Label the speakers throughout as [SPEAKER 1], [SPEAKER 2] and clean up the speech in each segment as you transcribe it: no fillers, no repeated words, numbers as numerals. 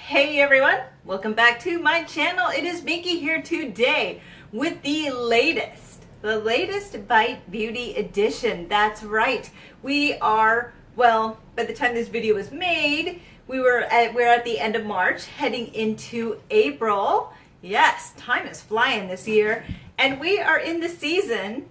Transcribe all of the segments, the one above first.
[SPEAKER 1] Hey everyone, welcome back to my channel. It is Minky here today with the latest Bite Beauty edition. That's right. We are, well, by the time this video was made, we're at the end of March, heading into April. Yes, time is flying this year, and we are in the season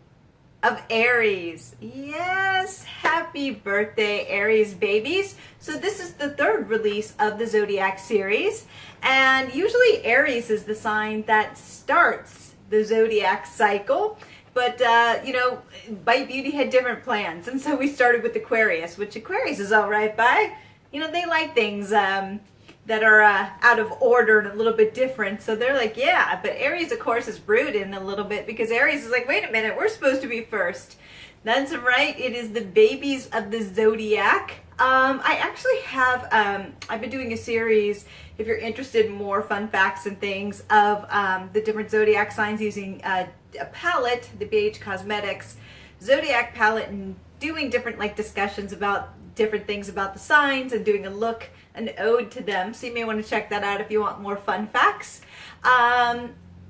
[SPEAKER 1] of Aries. Yes, happy birthday, Aries babies. So this is the third release of the Zodiac series, and usually Aries is the sign that starts the Zodiac cycle. But, Bite Beauty had different plans, and so we started with Aquarius, which Aquarius is all right by. You know, they like things that are out of order and a little bit different. So they're like, yeah, but Aries, of course, is brooding a little bit because Aries is like, wait a minute, we're supposed to be first. That's right. It is the babies of the Zodiac. I actually have, I've been doing a series, if you're interested in more fun facts and things, of the different Zodiac signs using a palette, the BH Cosmetics Zodiac palette, and doing different discussions about different things about the signs and doing an ode to them. So you may want to check that out if you want more fun facts.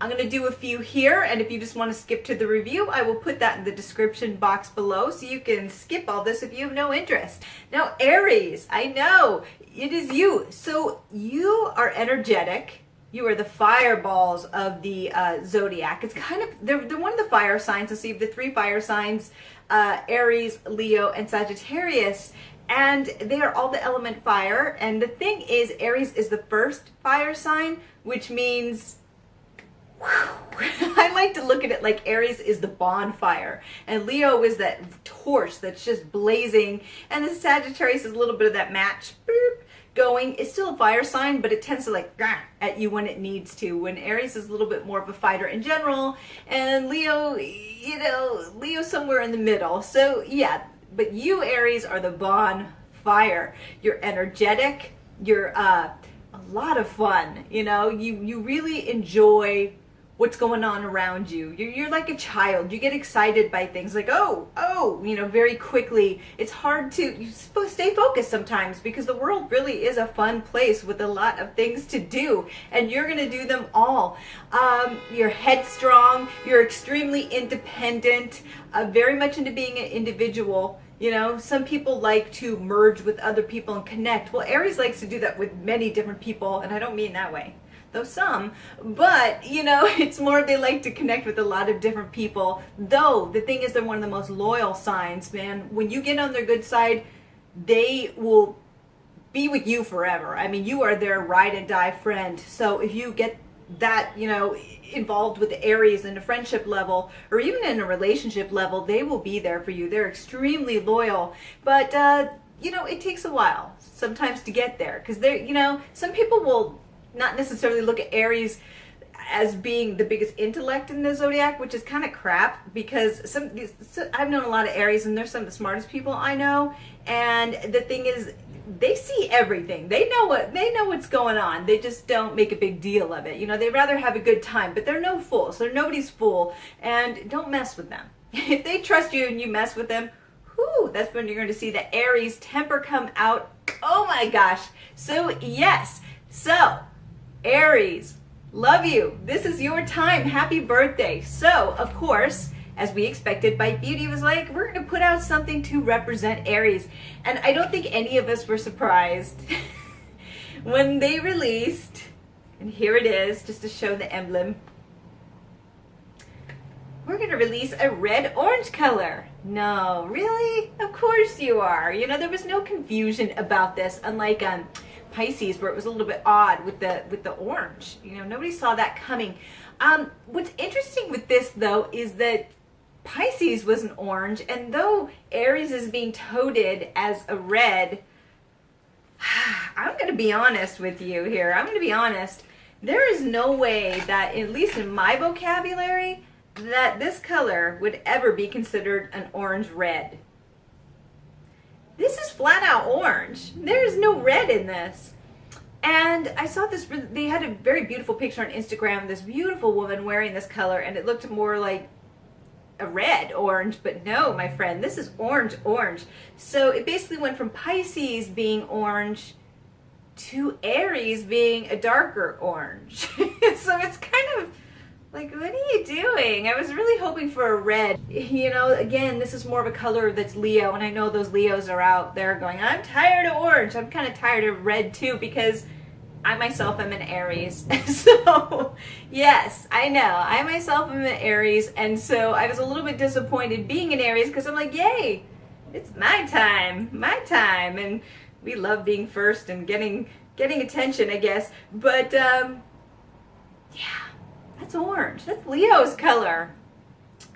[SPEAKER 1] I'm going to do a few here, and if you just want to skip to the review, I will put that in the description box below so you can skip all this if you have no interest. Now, Aries, I know, it is you. So you are energetic. You are the fireballs of the Zodiac. It's kind of, they're one of the fire signs. So you have the three fire signs, Aries, Leo, and Sagittarius. And they are all the element fire. And the thing is, Aries is the first fire sign, which means, I like to look at it like Aries is the bonfire, and Leo is that torch that's just blazing, and the Sagittarius is a little bit of that match going. It's still a fire sign, but it tends to at you when it needs to. When Aries is a little bit more of a fighter in general, and Leo, Leo's somewhere in the middle. So yeah, but you, Aries, are the bonfire. You're energetic. You're a lot of fun. You really enjoy what's going on around you. You're like a child. You get excited by things like, very quickly. It's hard to stay focused sometimes because the world really is a fun place with a lot of things to do, and you're going to do them all. You're headstrong. You're extremely independent, very much into being an individual. Some people like to merge with other people and connect. Well, Aries likes to do that with many different people, and I don't mean that way, though some, but it's more they like to connect with a lot of different people. Though the thing is, they're one of the most loyal signs, man. When you get on their good side, they will be with you forever. I mean, you are their ride and die friend. So if you get that, involved with the Aries in a friendship level or even in a relationship level, they will be there for you. They're extremely loyal, but it takes a while sometimes to get there, because some people will not necessarily look at Aries as being the biggest intellect in the Zodiac, which is kind of crap, because I've known a lot of Aries, and they're some of the smartest people I know. And the thing is, they see everything. They know what's going on. They just don't make a big deal of it. They'd rather have a good time, but they're no fools. They're nobody's fool, and don't mess with them. If they trust you and you mess with them, that's when you're going to see the Aries temper come out. Oh my gosh. So yes. So Aries, love you. This is your time. Happy birthday. So, of course, as we expected, Bite Beauty was like, we're going to put out something to represent Aries. And I don't think any of us were surprised when they released, and here it is, just to show the emblem. We're going to release a red-orange color. No, really? Of course you are. There was no confusion about this, unlike Pisces, where it was a little bit odd with the orange. Nobody saw that coming. What's interesting with this, though, is that Pisces was an orange, and though Aries is being touted as a red, I'm going to be honest with you here. I'm going to be honest. There is no way that, at least in my vocabulary, that this color would ever be considered an orange-red. This is flat out orange. There is no red in this. And I saw this, they had a very beautiful picture on Instagram, this beautiful woman wearing this color, and it looked more like a red orange, but no, my friend, this is orange. So it basically went from Pisces being orange to Aries being a darker orange. So it's kind of like, what are you doing? I was really hoping for a red. You know, again, this is more of a color that's Leo, and I know those Leos are out there going, I'm tired of orange. I'm kind of tired of red too, because I myself am an Aries. So, yes, I know. I myself am an Aries, and so I was a little bit disappointed being an Aries because I'm like, yay, it's my time, and we love being first and getting attention, I guess. But yeah, that's orange. That's Leo's color.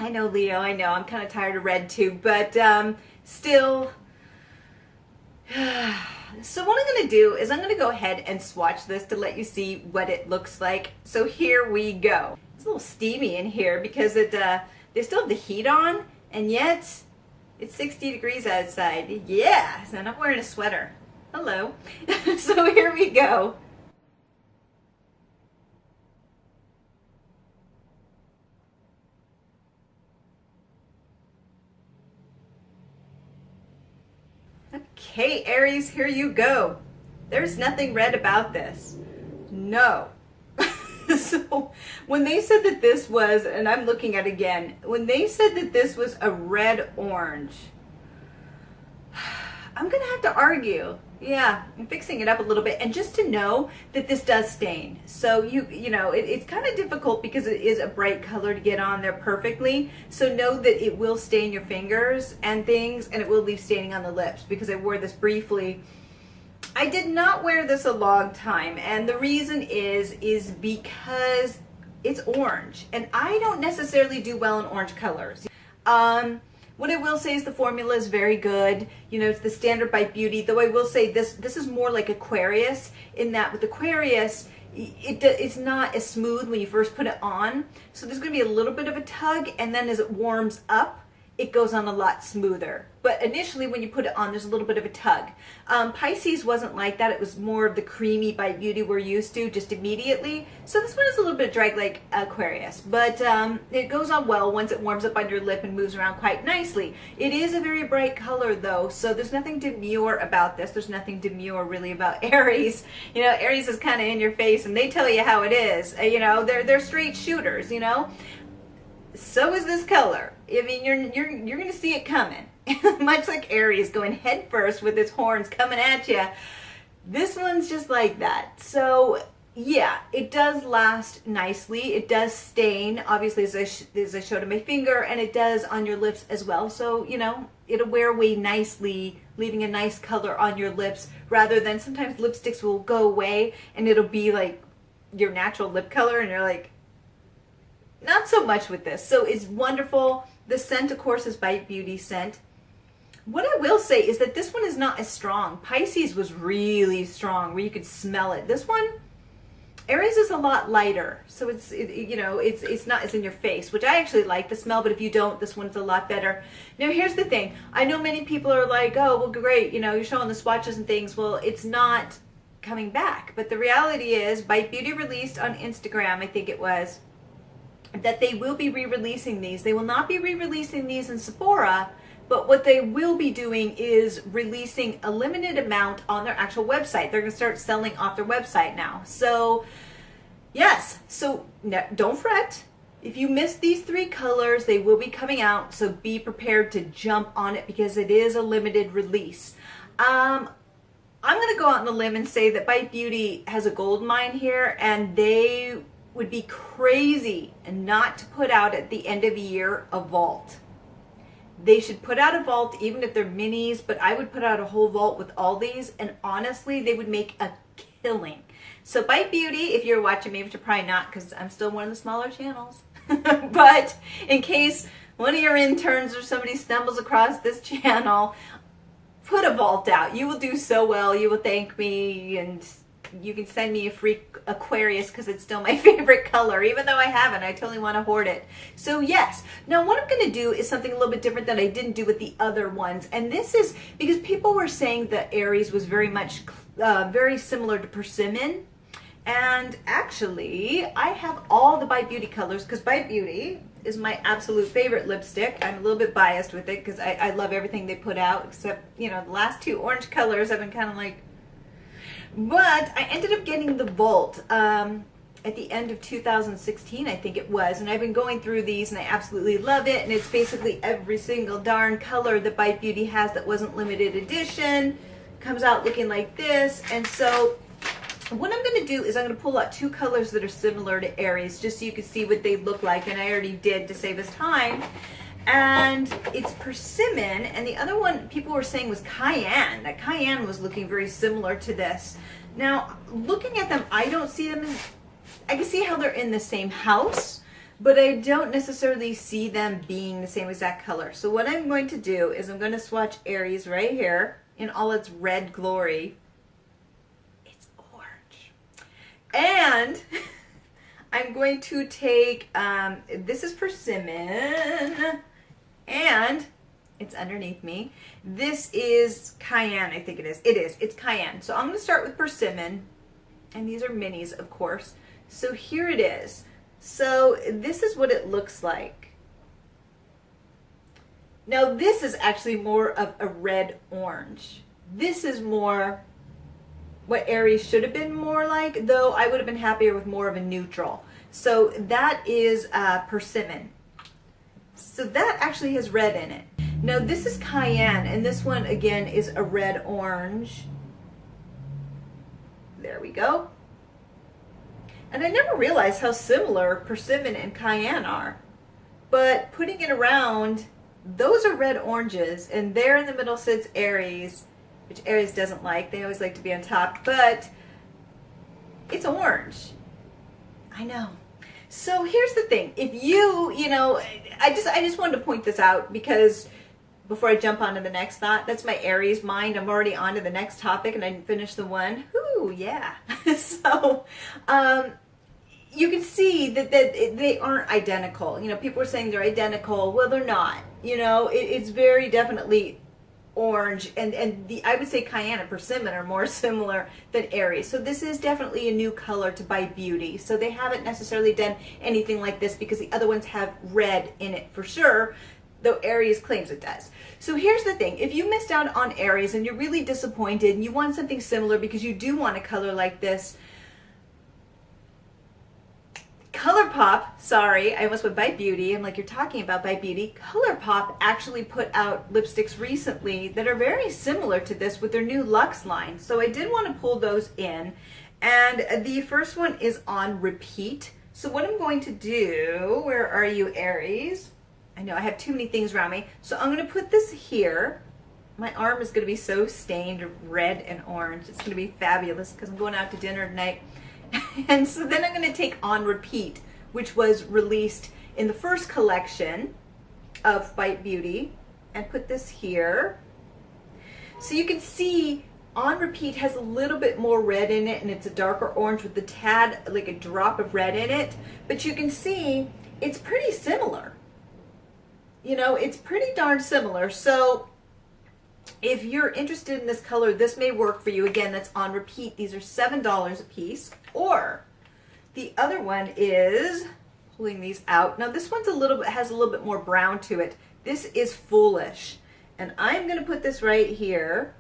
[SPEAKER 1] I know, Leo. I know. I'm kind of tired of red too, but still. So what I'm going to do is I'm going to go ahead and swatch this to let you see what it looks like. So here we go. It's a little steamy in here because they still have the heat on, and yet it's 60 degrees outside. Yeah, and I'm wearing a sweater. Hello. So here we go. Okay, Aries, here you go. There's nothing red about this. No. So when they said that this was, and I'm looking at it again, when they said that this was a red orange, I'm going to have to argue. Yeah, I'm fixing it up a little bit. And just to know that this does stain. So, you know, it's kind of difficult because it is a bright color to get on there perfectly. So know that it will stain your fingers and things, and it will leave staining on the lips, because I wore this briefly. I did not wear this a long time, and the reason is because it's orange. And I don't necessarily do well in orange colors. What I will say is the formula is very good. You know, it's the standard Bite Beauty, though I will say this is more like Aquarius, in that with Aquarius, it's not as smooth when you first put it on. So there's going to be a little bit of a tug, and then as it warms up, it goes on a lot smoother. But initially when you put it on, there's a little bit of a tug. Pisces wasn't like that. It was more of the creamy Bite Beauty we're used to just immediately. So this one is a little bit drag like Aquarius. But it goes on well once it warms up on your lip and moves around quite nicely. It is a very bright color though, so there's nothing demure about this. There's nothing demure really about Aries. You know, Aries is kind of in your face and they tell you how it is. You know, they're straight shooters, you know. So is this color. I mean, you're going to see it coming. Much like Aries going head first with its horns coming at you. This one's just like that. So yeah, it does last nicely. It does stain, obviously, as I showed on my finger, and it does on your lips as well. So, you know, it'll wear away nicely, leaving a nice color on your lips, rather than sometimes lipsticks will go away and it'll be like your natural lip color, and you're like, not so much with this. So it's wonderful. The scent, of course, is Bite Beauty scent. What I will say is that this one is not as strong. Pisces was really strong, where you could smell it. This one, Aries, is a lot lighter. So it's not as in your face, which I actually like the smell, but if you don't, this one's a lot better. Now, here's the thing. I know many people are like, oh, well, great, you know, you're showing the swatches and things. Well, it's not coming back. But the reality is, Bite Beauty released on Instagram, I think it was, that they will be re-releasing these. They will not be re-releasing these in Sephora, but what they will be doing is releasing a limited amount on their actual website. They're going to start selling off their website now. So, yes. So, no, don't fret. If you missed these three colors, they will be coming out. So, be prepared to jump on it because it is a limited release. I'm going to go out on a limb and say that Bite Beauty has a gold mine here, and they would be crazy not to put out at the end of the year a vault. They should put out a vault, even if they're minis, but I would put out a whole vault with all these, and honestly, they would make a killing. So Bite Beauty, if you're watching me, which you're probably not, because I'm still one of the smaller channels, but in case one of your interns or somebody stumbles across this channel, put a vault out. You will do so well. You will thank me, and you can send me a free Aquarius because it's still my favorite color. Even though I haven't, I totally want to hoard it. So yes. Now what I'm going to do is something a little bit different that I didn't do with the other ones. And this is because people were saying that Aries was very much, very similar to Persimmon. And actually, I have all the Bite Beauty colors because Bite Beauty is my absolute favorite lipstick. I'm a little bit biased with it because I love everything they put out, except, you know, the last two orange colors I've been kind of like, But I ended up getting the Vault at the end of 2016, I think it was. And I've been going through these and I absolutely love it. And it's basically every single darn color that Bite Beauty has that wasn't limited edition. Comes out looking like this. And so what I'm going to do is I'm going to pull out two colors that are similar to Aries just so you can see what they look like. And I already did to save us time. And it's Persimmon, and the other one people were saying was Cayenne. That Cayenne was looking very similar to this. Now, looking at them, I don't see them as, I can see how they're in the same house, but I don't necessarily see them being the same exact color. So what I'm going to do is I'm going to swatch Aries right here in all its red glory. It's orange. And I'm going to take, this is Persimmon, and it's underneath me. This is Cayenne, I think it is. It's Cayenne. So I'm going to start with Persimmon, and these are minis, of course. So here it is. So this is what it looks like. Now this is actually more of a red-orange. This is more what Aries should have been more like, though I would have been happier with more of a neutral. So that is Persimmon. So that actually has red in it. Now this is Cayenne, and this one again is a red-orange. There we go. And I never realized how similar Persimmon and Cayenne are. But putting it around, those are red oranges, and there in the middle sits Aries, which Aries doesn't like. They always like to be on top, but it's orange. I know. So here's the thing. If you know, I just wanted to point this out because before I jump on to the next thought, that's my Aries mind. I'm already on to the next topic and I didn't finish the one. Ooh, yeah. So, you can see that they aren't identical. You know, people are saying they're identical. Well, they're not. You know, it's very definitely orange, and I would say Cayenne and Persimmon are more similar than Aries. So this is definitely a new color to Bite Beauty. So they haven't necessarily done anything like this because the other ones have red in it for sure, though Aries claims it does. So here's the thing. If you missed out on Aries and you're really disappointed and you want something similar because you do want a color like this, ColourPop, sorry, I almost went Bite Beauty. I'm like, you're talking about Bite Beauty. ColourPop actually put out lipsticks recently that are very similar to this with their new Luxe line. So I did want to pull those in. And the first one is on repeat. So what I'm going to do, where are you, Aries? I know I have too many things around me. So I'm going to put this here. My arm is going to be so stained red and orange. It's going to be fabulous because I'm going out to dinner tonight. And so then I'm going to take On Repeat, which was released in the first collection of Bite Beauty, and put this here. So you can see On Repeat has a little bit more red in it, and it's a darker orange with the tad, like a drop of red in it. But you can see it's pretty similar. You know, it's pretty darn similar. So if you're interested in this color, this may work for you. Again, that's On Repeat. These are $7 a piece. Or the other one is, pulling these out. Now this one's has a little bit more brown to it. This is Foolish. And I'm going to put this right here.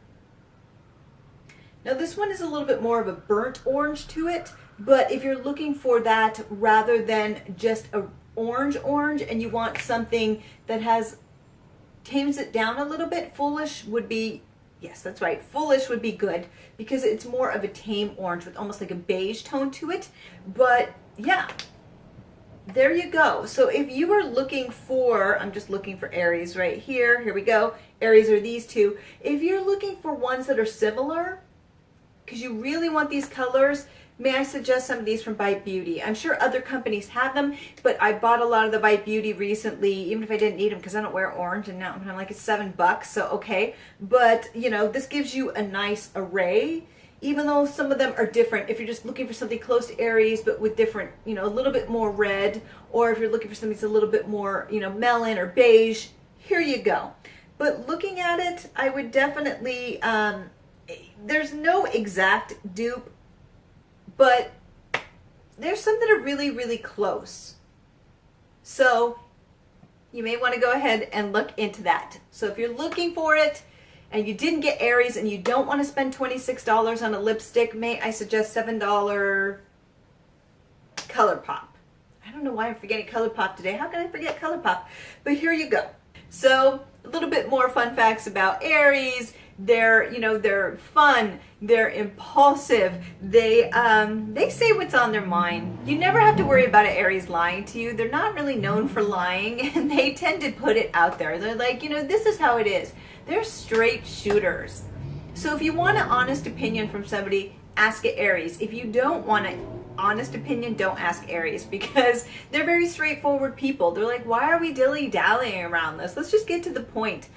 [SPEAKER 1] Now this one is a little bit more of a burnt orange to it. But if you're looking for that rather than just a orange and you want something that tames it down a little bit, Foolish would be, yes, that's right, Foolish would be good because it's more of a tame orange with almost like a beige tone to it. But yeah, there you go. So if you are looking for, I'm just looking for Aries right here. Here we go. Aries are these two. If you're looking for ones that are similar, because you really want these colors, may I suggest some of these from Bite Beauty? I'm sure other companies have them, but I bought a lot of the Bite Beauty recently, even if I didn't need them because I don't wear orange, and now I'm like, it's $7, so okay. But, you know, this gives you a nice array, even though some of them are different. If you're just looking for something close to Aries, but with different, you know, a little bit more red, or if you're looking for something that's a little bit more, you know, melon or beige, here you go. But looking at it, I would definitely, there's no exact dupe, but there's some that are really, really close. So you may want to go ahead and look into that. So if you're looking for it and you didn't get Aries and you don't want to spend $26 on a lipstick, may I suggest $7 ColourPop. I don't know why I'm forgetting ColourPop today. How can I forget ColourPop? But here you go. So a little bit more fun facts about Aries. They're fun, they're impulsive, they say what's on their mind. You never have to worry about an Aries lying to you. They're not really known for lying, and they tend to put it out there. They're like, this is how it is. They're straight shooters. So if you want an honest opinion from somebody, ask an Aries. If you don't want an honest opinion, don't ask Aries, because they're very straightforward people. They're like, why are we dilly-dallying around this? Let's just get to the point.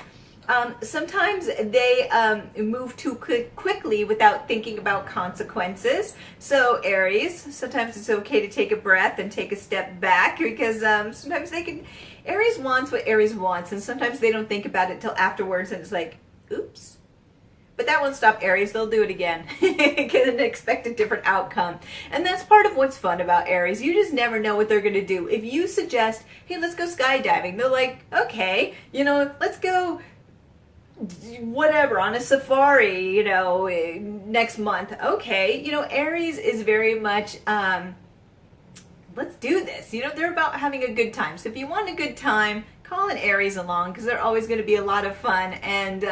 [SPEAKER 1] Sometimes they move too quickly without thinking about consequences. So Aries, sometimes it's okay to take a breath and take a step back, because sometimes Aries wants what Aries wants, and sometimes they don't think about it till afterwards, and it's like, oops. But that won't stop Aries. They'll do it again and expect a different outcome. And that's part of what's fun about Aries. You just never know what they're going to do. If you suggest, hey, let's go skydiving, they're like, okay, let's go whatever on a safari, next month. Okay, Aries is very much, let's do this. They're about having a good time. So if you want a good time, call an Aries along, because they're always going to be a lot of fun. And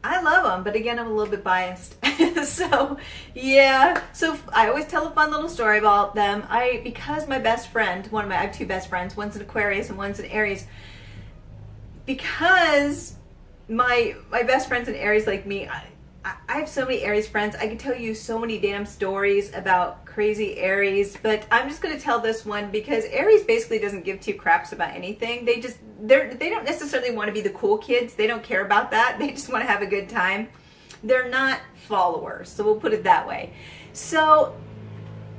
[SPEAKER 1] I love them, but again, I'm a little bit biased. So yeah, so I always tell a fun little story about them. Because my best friend, I have two best friends, one's an Aquarius and one's an Aries. Because my best friend's an Aries like me, I have so many Aries friends. I could tell you so many damn stories about crazy Aries, but I'm just going to tell this one because Aries basically doesn't give two craps about anything. They don't necessarily want to be the cool kids. They don't care about that. They just want to have a good time. They're not followers, so we'll put it that way. So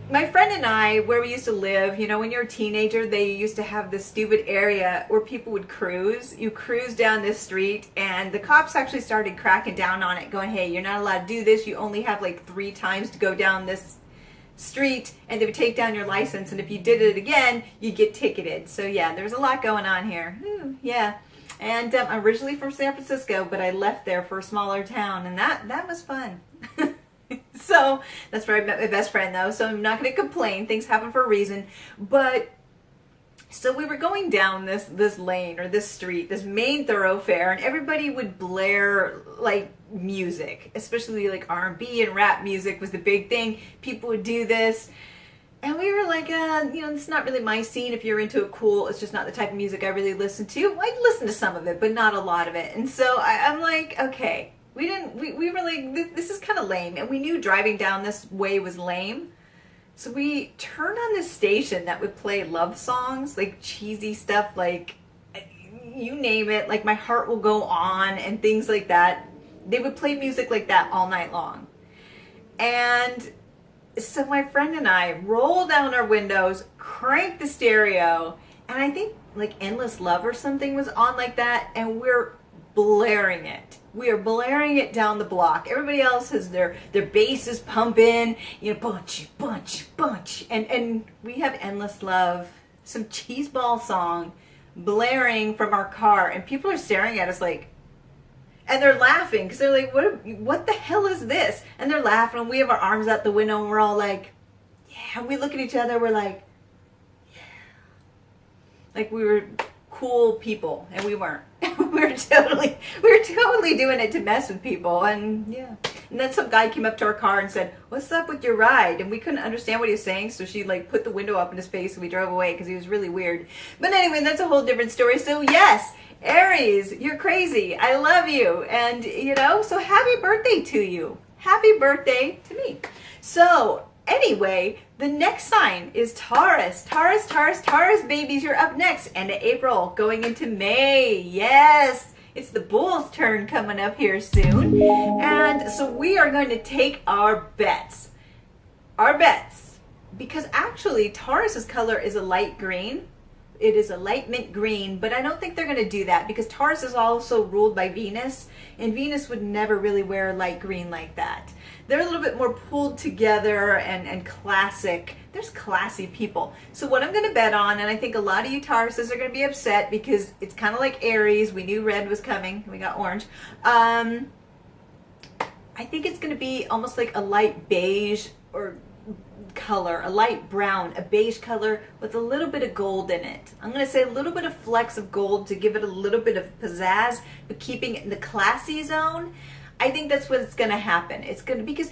[SPEAKER 1] my friend and I, where we used to live, when you're a teenager, they used to have this stupid area where people would cruise. You cruise down this street, and the cops actually started cracking down on it, going, hey, you're not allowed to do this. You only have like 3 times to go down this street, and they would take down your license, and if you did it again, you get ticketed. So yeah, there's a lot going on here. Yeah. And I'm originally from San Francisco, but I left there for a smaller town, and that was fun. So that's where I met my best friend, though, so I'm not going to complain. Things happen for a reason. But so we were going down this lane, or this street, this main thoroughfare, and everybody would blare like music, especially like R&B and rap music was the big thing. People would do this, and we were like, it's not really my scene. If you're into it, cool. It's just not the type of music I really listen to. I'd listen to some of it, but not a lot of it. And so I'm like, okay. We were like, this is kind of lame. And we knew driving down this way was lame. So we turned on this station that would play love songs, like cheesy stuff, like you name it, like My Heart Will Go On and things like that. They would play music like that all night long. And so my friend and I rolled down our windows, cranked the stereo, and I think like Endless Love or something was on like that, and we're blaring it. We are blaring it down the block. Everybody else has their bass is pumping, bunch, and we have Endless Love, some cheeseball song blaring from our car, and people are staring at us like, and they're laughing because they're like, what the hell is this? And they're laughing, and we have our arms out the window, and we're all like, yeah. And we look at each other, we're like, yeah, like we were cool people, and we weren't. we were totally doing it to mess with people. And yeah, and then some guy came up to our car and said, what's up with your ride? And we couldn't understand what he was saying, so she like put the window up in his face, and we drove away because he was really weird. But anyway, that's a whole different story. So yes, Aries, you're crazy. I love you. And so happy birthday to you. Happy birthday to me. So anyway, the next sign is Taurus. Taurus babies, you're up next. End of April, going into May. Yes, it's the bull's turn coming up here soon. And so we are going to take our bets. Because actually Taurus's color is a light green. It is a light mint green, but I don't think they're going to do that because Taurus is also ruled by Venus, and Venus would never really wear light green like that. They're a little bit more pulled together and classic. There's classy people. So what I'm going to bet on, and I think a lot of you Tauruses are going to be upset because it's kind of like Aries. We knew red was coming. We got orange. I think it's going to be almost like a light beige or color, a light brown, a beige color with a little bit of gold in it. I'm going to say a little bit of flecks of gold to give it a little bit of pizzazz, but keeping it in the classy zone. I think that's what's going to happen. It's going to, because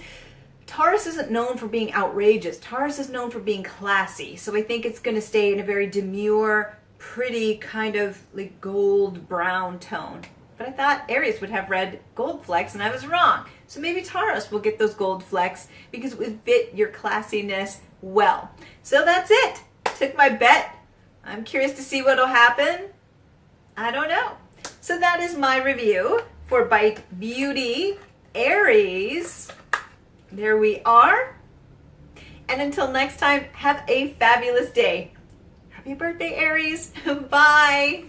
[SPEAKER 1] Taurus isn't known for being outrageous. Taurus is known for being classy. So I think it's going to stay in a very demure, pretty kind of like gold brown tone. But I thought Aries would have red gold flecks, and I was wrong. So maybe Taurus will get those gold flecks because it would fit your classiness well. So that's it. Took my bet. I'm curious to see what'll happen. I don't know. So that is my review for Bite Beauty Aries. There we are. And until next time, have a fabulous day. Happy birthday, Aries. Bye.